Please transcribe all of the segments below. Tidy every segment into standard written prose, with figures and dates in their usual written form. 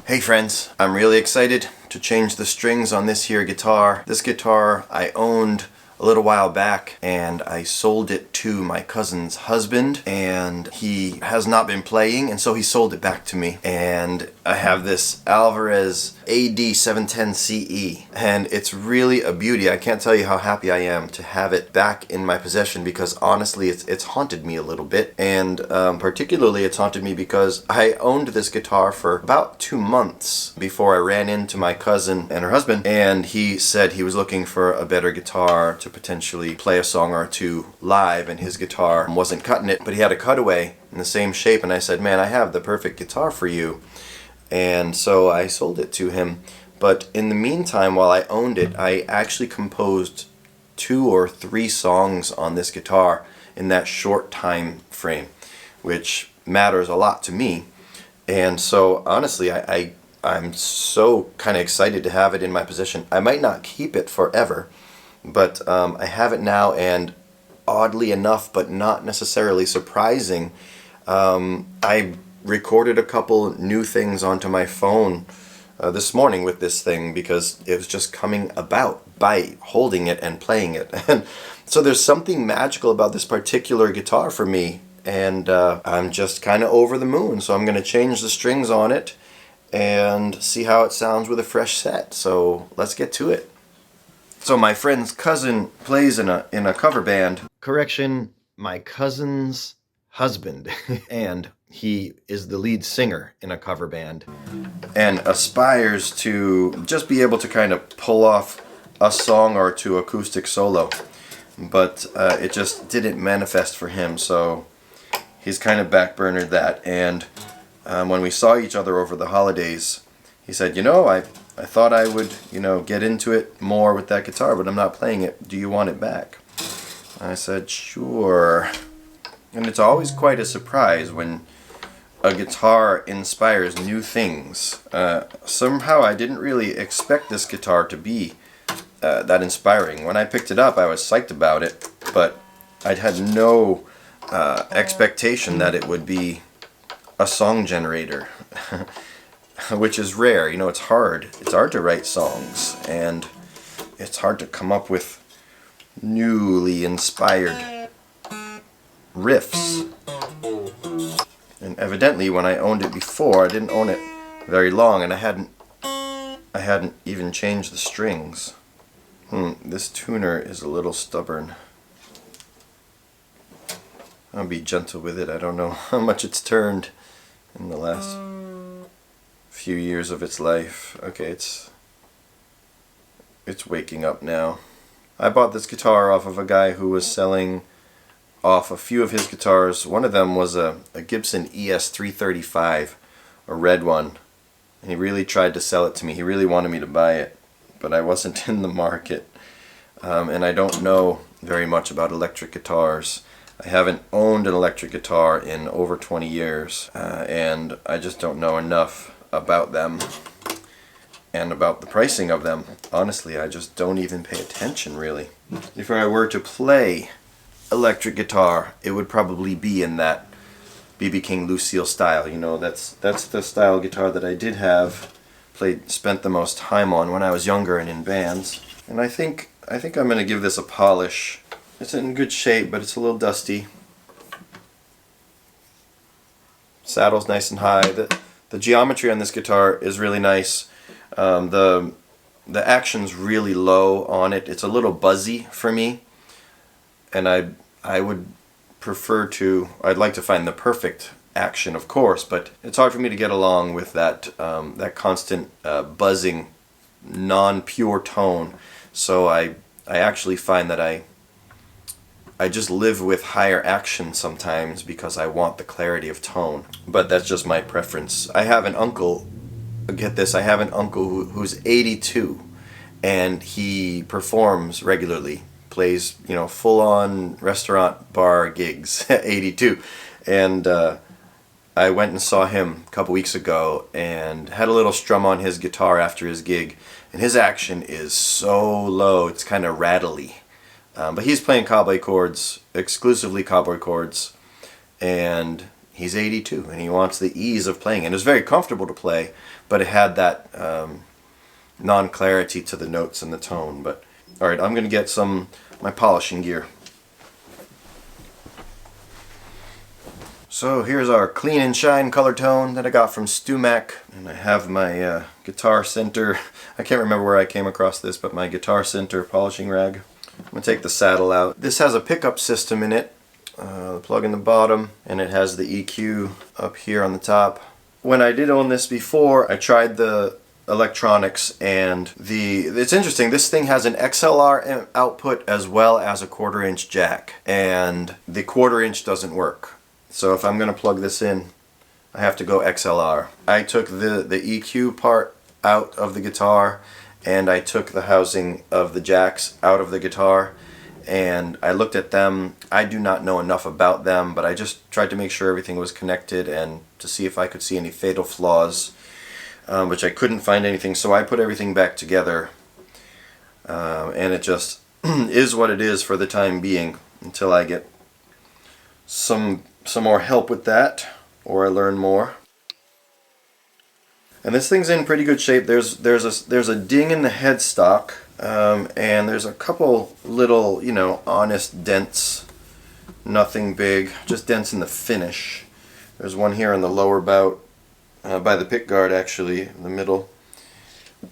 Hey friends, I'm really excited to change the strings on this here guitar. This guitar I owned a little while back and I sold it to my cousin's husband, and he has not been playing, and so he sold it back to me. And I have this Alvarez AD710ce, and it's really a beauty. I can't tell you how happy I am to have it back in my possession, because honestly it's haunted me a little bit, and particularly it's haunted me because I owned this guitar for about 2 months before I ran into my cousin and her husband, and he said he was looking for a better guitar to potentially play a song or two live, and his guitar wasn't cutting it, but he had a cutaway in the same shape, and I said, man, I have the perfect guitar for you. And so I sold it to him. But in the meantime, while I owned it, I actually composed 2 or 3 songs on this guitar in that short time frame, which matters a lot to me. And so honestly, I'm so kind of excited to have it in my possession. I might not keep it forever, but I have it now, and oddly enough, but not necessarily surprising, I recorded a couple new things onto my phone this morning with this thing, because it was just coming about by holding it and playing it. And so there's something magical about this particular guitar for me, and I'm just kind of over the moon. So I'm going to change the strings on it and see how it sounds with a fresh set. So let's get to it. So my friend's cousin plays in a cover band. Correction, my cousin's husband. And he is the lead singer in a cover band and aspires to just be able to kind of pull off a song or two acoustic solo. But it just didn't manifest for him, so he's kind of backburnered that. And when we saw each other over the holidays, he said, I thought I would, get into it more with that guitar, but I'm not playing it. Do you want it back? I said, sure. And it's always quite a surprise when a guitar inspires new things. Somehow I didn't really expect this guitar to be that inspiring. When I picked it up, I was psyched about it, but I'd had no expectation that it would be a song generator. Which is rare. It's hard. It's hard to write songs, and it's hard to come up with newly inspired riffs. And evidently, when I owned it before, I didn't own it very long, and I hadn't even changed the strings. This tuner is a little stubborn. I'll be gentle with it. I don't know how much it's turned in the last few years of its life. Okay, it's waking up now. I bought this guitar off of a guy who was selling off a few of his guitars. One of them was a Gibson ES335, a red one, and he really tried to sell it to me. He really wanted me to buy it, but I wasn't in the market, and I don't know very much about electric guitars. I haven't owned an electric guitar in over 20 years, and I just don't know enough about them and about the pricing of them. Honestly, I just don't even pay attention, really. If I were to play electric guitar, it would probably be in that B.B. King Lucille style. That's the style guitar that I did have, spent the most time on when I was younger and in bands. And I think I'm going to give this a polish. It's in good shape, but it's a little dusty. Saddle's nice and high. The geometry on this guitar is really nice. The action's really low on it. It's a little buzzy for me, and I would I'd like to find the perfect action, of course, but it's hard for me to get along with that constant buzzing, non-pure tone. So I actually find that I just live with higher action sometimes because I want the clarity of tone. But that's just my preference. I have an uncle, get this, I have an uncle who's 82, and he performs regularly, plays, full-on restaurant bar gigs at 82. And I went and saw him a couple weeks ago and had a little strum on his guitar after his gig, and his action is so low, it's kind of rattly. But he's playing cowboy chords, exclusively cowboy chords, and he's 82 and he wants the ease of playing. And it was very comfortable to play, but it had that non-clarity to the notes and the tone. But all right, I'm going to get my polishing gear. So here's our clean and shine color tone that I got from StewMac, and I have my guitar center. I can't remember where I came across this, but my guitar center polishing rag. I'm going to take the saddle out. This has a pickup system in it, the plug in the bottom, and it has the EQ up here on the top. When I did own this before, I tried the electronics, and it's interesting, this thing has an XLR output as well as a 1/4 inch jack, and the 1/4 inch doesn't work. So if I'm going to plug this in, I have to go XLR. I took the EQ part out of the guitar, and I took the housing of the jacks out of the guitar, and I looked at them. I do not know enough about them, but I just tried to make sure everything was connected and to see if I could see any fatal flaws, which I couldn't find anything, so I put everything back together, and it just is what it is for the time being until I get some more help with that, or I learn more. And this thing's in pretty good shape. There's a ding in the headstock, and there's a couple little, honest dents. Nothing big, just dents in the finish. There's one here in the lower bout, by the pickguard actually, in the middle,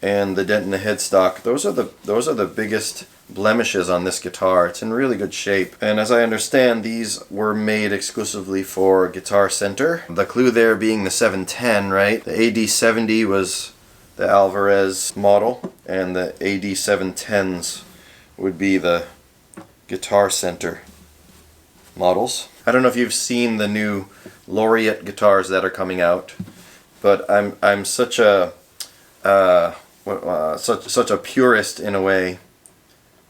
and the dent in the headstock. Those are the biggest blemishes on this guitar. It's in really good shape, and as I understand, these were made exclusively for Guitar Center. The clue there being the 710, right? The AD70 was the Alvarez model, and the AD710s would be the Guitar Center models. I don't know if you've seen the new Laureate guitars that are coming out, but I'm such a such a purist in a way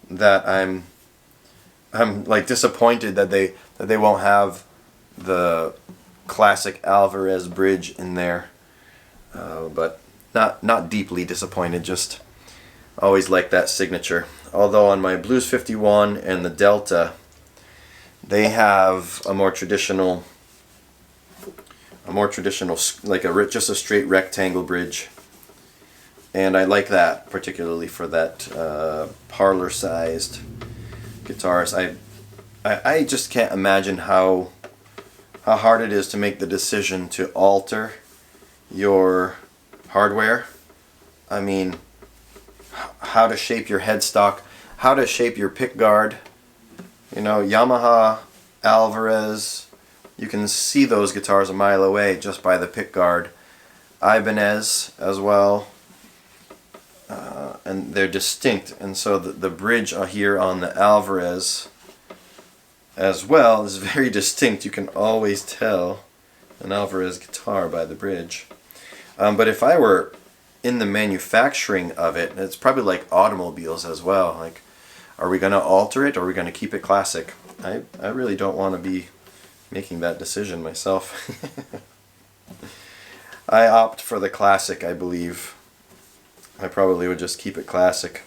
that I'm like disappointed that they won't have the classic Alvarez bridge in there, but not deeply disappointed, just always like that signature. Although on my Blues 51 and the Delta, they have a more traditional like just a straight rectangle bridge. And I like that, particularly for that parlor-sized guitars. I just can't imagine how hard it is to make the decision to alter your hardware. I mean, how to shape your headstock, how to shape your pickguard. Yamaha, Alvarez, you can see those guitars a mile away just by the pickguard. Ibanez as well. And they're distinct, and so the bridge here on the Alvarez as well is very distinct. You can always tell an Alvarez guitar by the bridge. But if I were in the manufacturing of it, it's probably like automobiles as well. Like, are we going to alter it, or are we going to keep it classic? I really don't want to be making that decision myself. I opt for the classic, I believe. I probably would just keep it classic.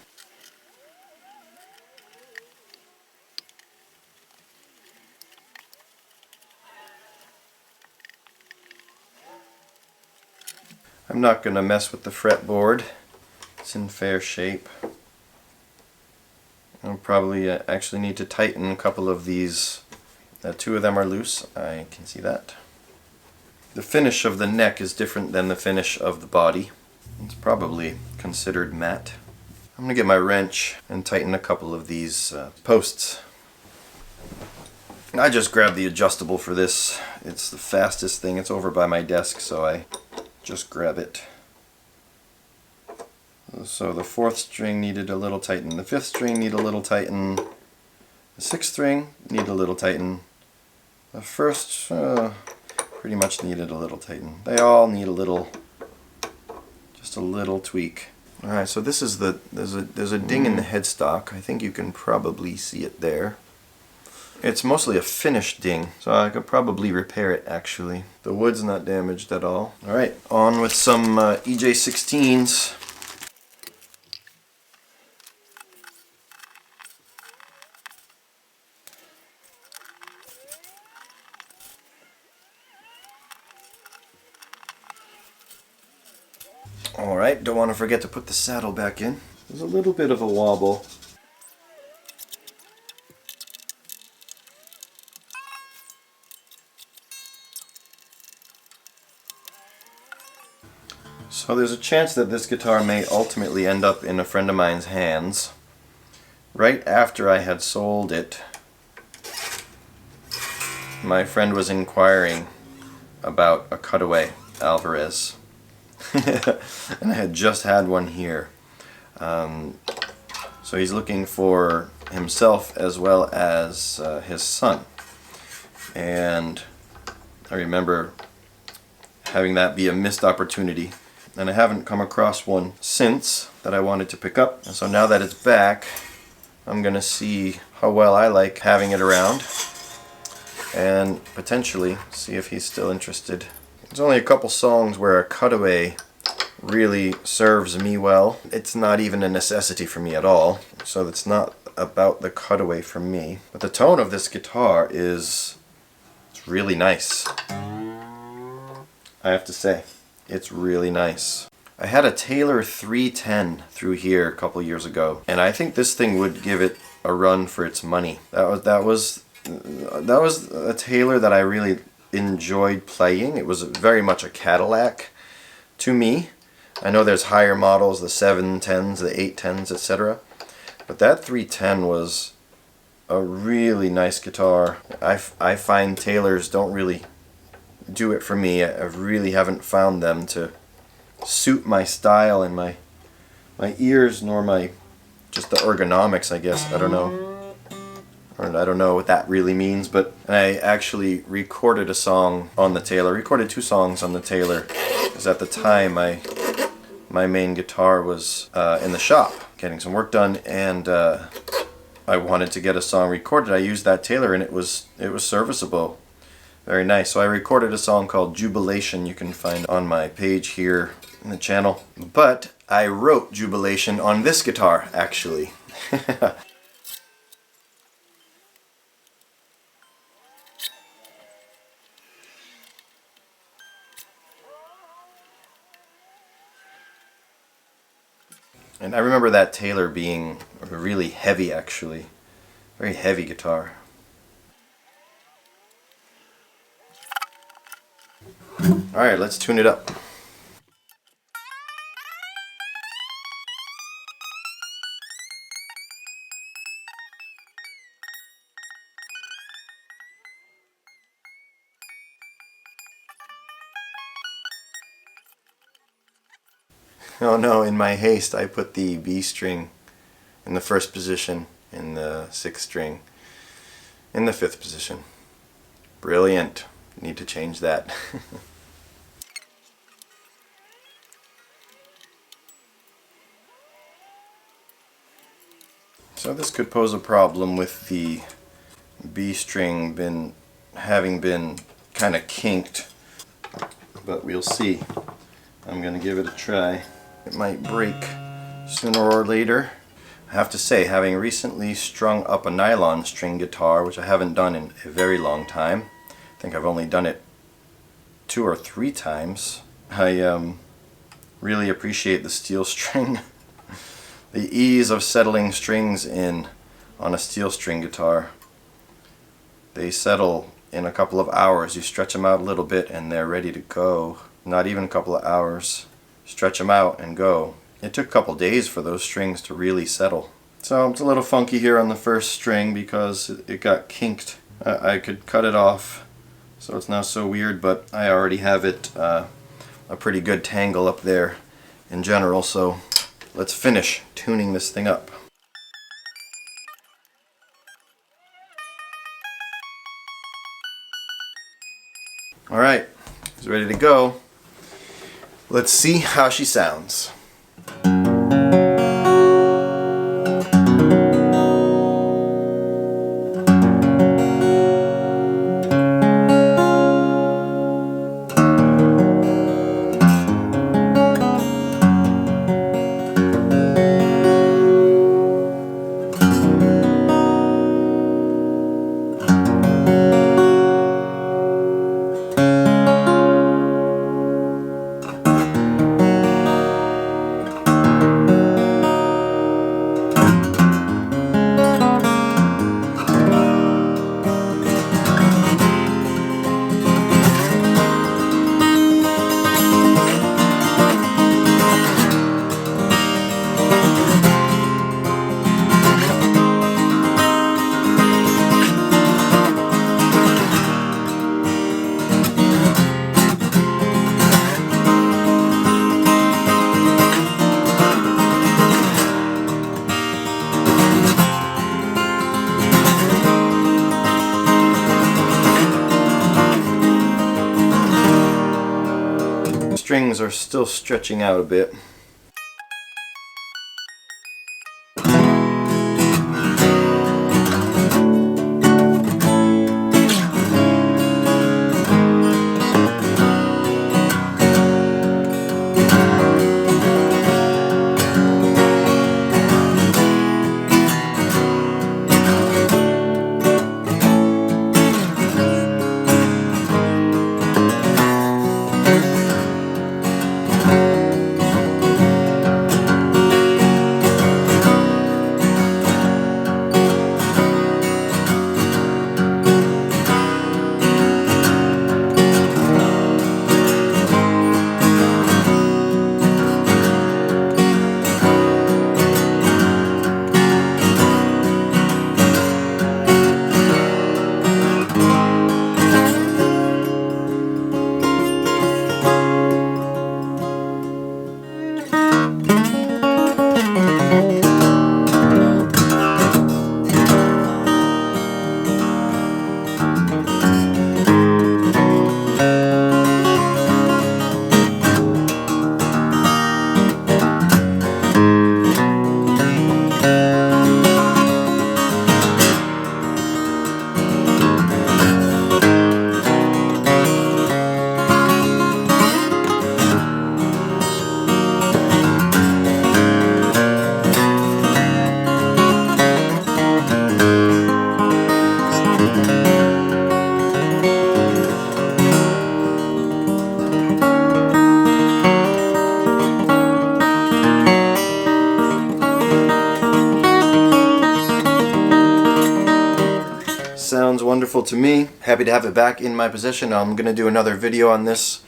I'm not going to mess with the fretboard. It's in fair shape. I'll probably actually need to tighten a couple of these. 2 of them are loose, I can see that. The finish of the neck is different than the finish of the body. It's probably considered matte. I'm going to get my wrench and tighten a couple of these posts. I just grabbed the adjustable for this. It's the fastest thing. It's over by my desk, so I just grab it. So the 4th string needed a little tighten. The 5th string need a little tighten. The 6th string need a little tighten. The 1st pretty much needed a little tighten. They all need a little, just a little tweak. All right, so this is there's a ding in the headstock. I think you can probably see it there. It's mostly a finished ding, so I could probably repair it actually. The wood's not damaged at all. All right, on with some EJ16s. Alright, don't want to forget to put the saddle back in. There's a little bit of a wobble. So there's a chance that this guitar may ultimately end up in a friend of mine's hands. Right after I had sold it, my friend was inquiring about a cutaway Alvarez. And I had just had one here. So he's looking for himself as well as his son. And I remember having that be a missed opportunity. And I haven't come across one since that I wanted to pick up. And so now that it's back, I'm going to see how well I like having it around and potentially see if he's still interested. There's only a couple songs where a cutaway really serves me well. It's not even a necessity for me at all, so it's not about the cutaway for me. But the tone of this guitar it's really nice. I have to say, it's really nice. I had a Taylor 310 through here a couple years ago, and I think this thing would give it a run for its money. That was a Taylor that I really enjoyed playing. It was very much a Cadillac to me. I know there's higher models, the 710s, the 810s, etc. But that 310 was a really nice guitar. I find Taylors don't really do it for me. I really haven't found them to suit my style and my ears, nor just the ergonomics, I guess. I don't know. I don't know what that really means, but I actually recorded a song on the Taylor. Recorded 2 songs on the Taylor, because at the time my main guitar was in the shop getting some work done, and I wanted to get a song recorded. I used that Taylor, and it was serviceable. Very nice. So I recorded a song called Jubilation. You can find on my page here in the channel. But I wrote Jubilation on this guitar, actually. And I remember that Taylor being really heavy, actually. Very heavy guitar. Alright, let's tune it up. Oh no, in my haste I put the B string in the 1st position, in the 6th string in the 5th position. Brilliant. Need to change that. So this could pose a problem with the B string having been kind of kinked, but we'll see. I'm going to give it a try. It might break sooner or later. I have to say, having recently strung up a nylon string guitar, which I haven't done in a very long time, I think I've only done it 2 or 3 times, I really appreciate the steel string. The ease of settling strings in on a steel string guitar. They settle in a couple of hours. You stretch them out a little bit and they're ready to go. Not even a couple of hours. Stretch them out and go. It took a couple days for those strings to really settle. So it's a little funky here on the 1st string because it got kinked. I could cut it off so it's not so weird, but I already have it a pretty good tangle up there in general, so let's finish tuning this thing up. Alright, it's ready to go. Let's see how she sounds. strings are still stretching out a bit. Sounds wonderful to me. Happy to have it back in my possession. I'm going to do another video on this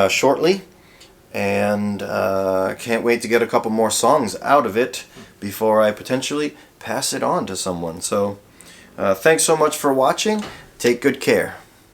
shortly, and can't wait to get a couple more songs out of it before I potentially pass it on to someone. So thanks so much for watching. Take good care.